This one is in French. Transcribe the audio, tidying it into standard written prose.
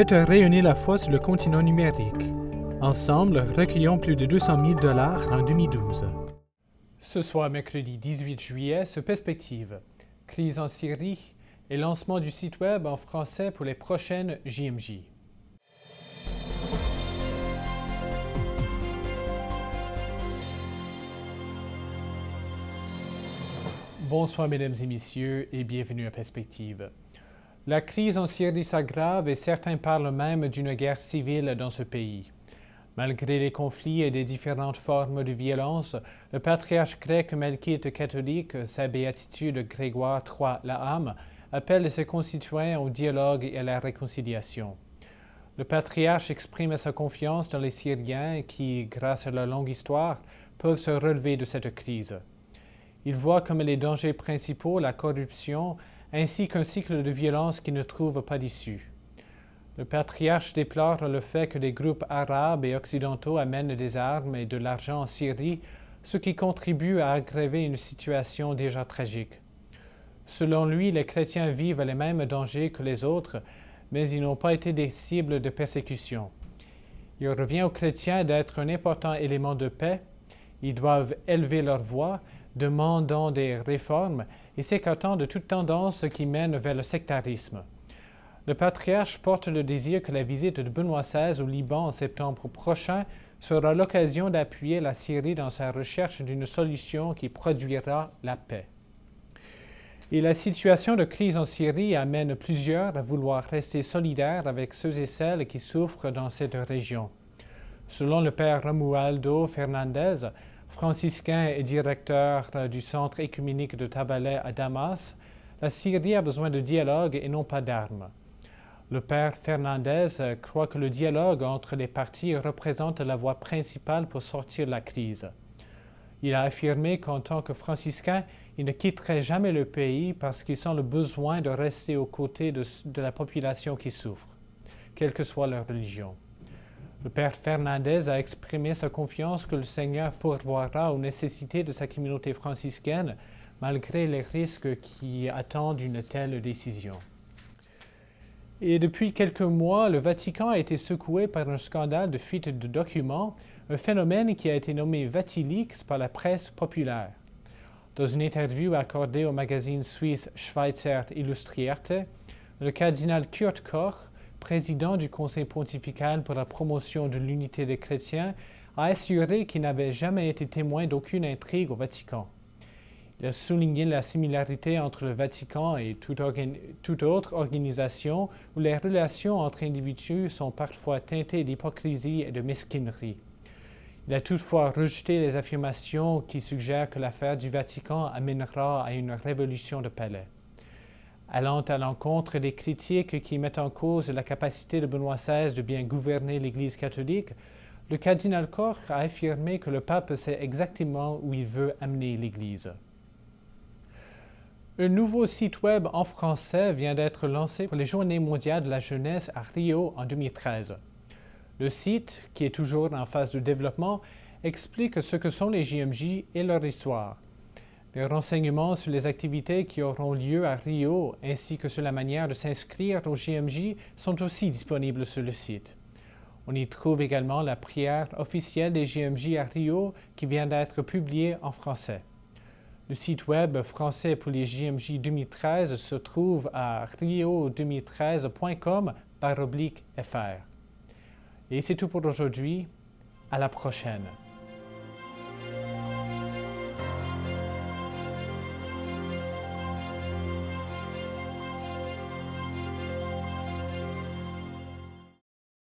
Faites rayonner la foi sur le continent numérique. Ensemble, recueillons plus de 200 000 $ en 2012. Ce soir, mercredi 18 juillet, sur Perspective, crise en Syrie et lancement du site web en français pour les prochaines JMJ. Bonsoir mesdames et messieurs et bienvenue à Perspective. La crise en Syrie s'aggrave et certains parlent même d'une guerre civile dans ce pays. Malgré les conflits et les différentes formes de violence, le patriarche grec melkite catholique, sa béatitude Grégoire III Laham, appelle ses concitoyens au dialogue et à la réconciliation. Le patriarche exprime sa confiance dans les Syriens qui, grâce à leur longue histoire, peuvent se relever de cette crise. Il voit comme les dangers principaux la corruption ainsi qu'un cycle de violence qui ne trouve pas d'issue. Le patriarche déplore le fait que des groupes arabes et occidentaux amènent des armes et de l'argent en Syrie, ce qui contribue à aggraver une situation déjà tragique. Selon lui, les chrétiens vivent les mêmes dangers que les autres, mais ils n'ont pas été des cibles de persécution. Il revient aux chrétiens d'être un important élément de paix. Ils doivent élever leur voix, demandant des réformes et s'écartant de toute tendance qui mène vers le sectarisme. Le patriarche porte le désir que la visite de Benoît XVI au Liban en septembre prochain sera l'occasion d'appuyer la Syrie dans sa recherche d'une solution qui produira la paix. Et la situation de crise en Syrie amène plusieurs à vouloir rester solidaires avec ceux et celles qui souffrent dans cette région. Selon le père Romualdo Fernandez, franciscain et directeur du centre écuménique de Tabaleh à Damas, la Syrie a besoin de dialogue et non pas d'armes. Le père Fernandez croit que le dialogue entre les parties représente la voie principale pour sortir de la crise. Il a affirmé qu'en tant que franciscain, il ne quitterait jamais le pays parce qu'il sent le besoin de rester aux côtés de la population qui souffre, quelle que soit leur religion. Le père Fernandez a exprimé sa confiance que le Seigneur pourvoira aux nécessités de sa communauté franciscaine, malgré les risques qui attendent une telle décision. Et depuis quelques mois, le Vatican a été secoué par un scandale de fuite de documents, un phénomène qui a été nommé Vatilix par la presse populaire. Dans une interview accordée au magazine suisse Schweizer Illustrierte, le cardinal Kurt Koch, président du Conseil pontifical pour la promotion de l'unité des chrétiens, a assuré qu'il n'avait jamais été témoin d'aucune intrigue au Vatican. Il a souligné la similarité entre le Vatican et toute autre organisation où les relations entre individus sont parfois teintées d'hypocrisie et de mesquinerie. Il a toutefois rejeté les affirmations qui suggèrent que l'affaire du Vatican amènera à une révolution de palais. Allant à l'encontre des critiques qui mettent en cause la capacité de Benoît XVI de bien gouverner l'Église catholique, le cardinal Koch a affirmé que le pape sait exactement où il veut amener l'Église. Un nouveau site web en français vient d'être lancé pour les Journées mondiales de la jeunesse à Rio en 2013. Le site, qui est toujours en phase de développement, explique ce que sont les JMJ et leur histoire. Les renseignements sur les activités qui auront lieu à Rio ainsi que sur la manière de s'inscrire au JMJ sont aussi disponibles sur le site. On y trouve également la prière officielle des JMJ à Rio qui vient d'être publiée en français. Le site web français pour les JMJ 2013 se trouve à rio2013.com/fr. Et c'est tout pour aujourd'hui. À la prochaine.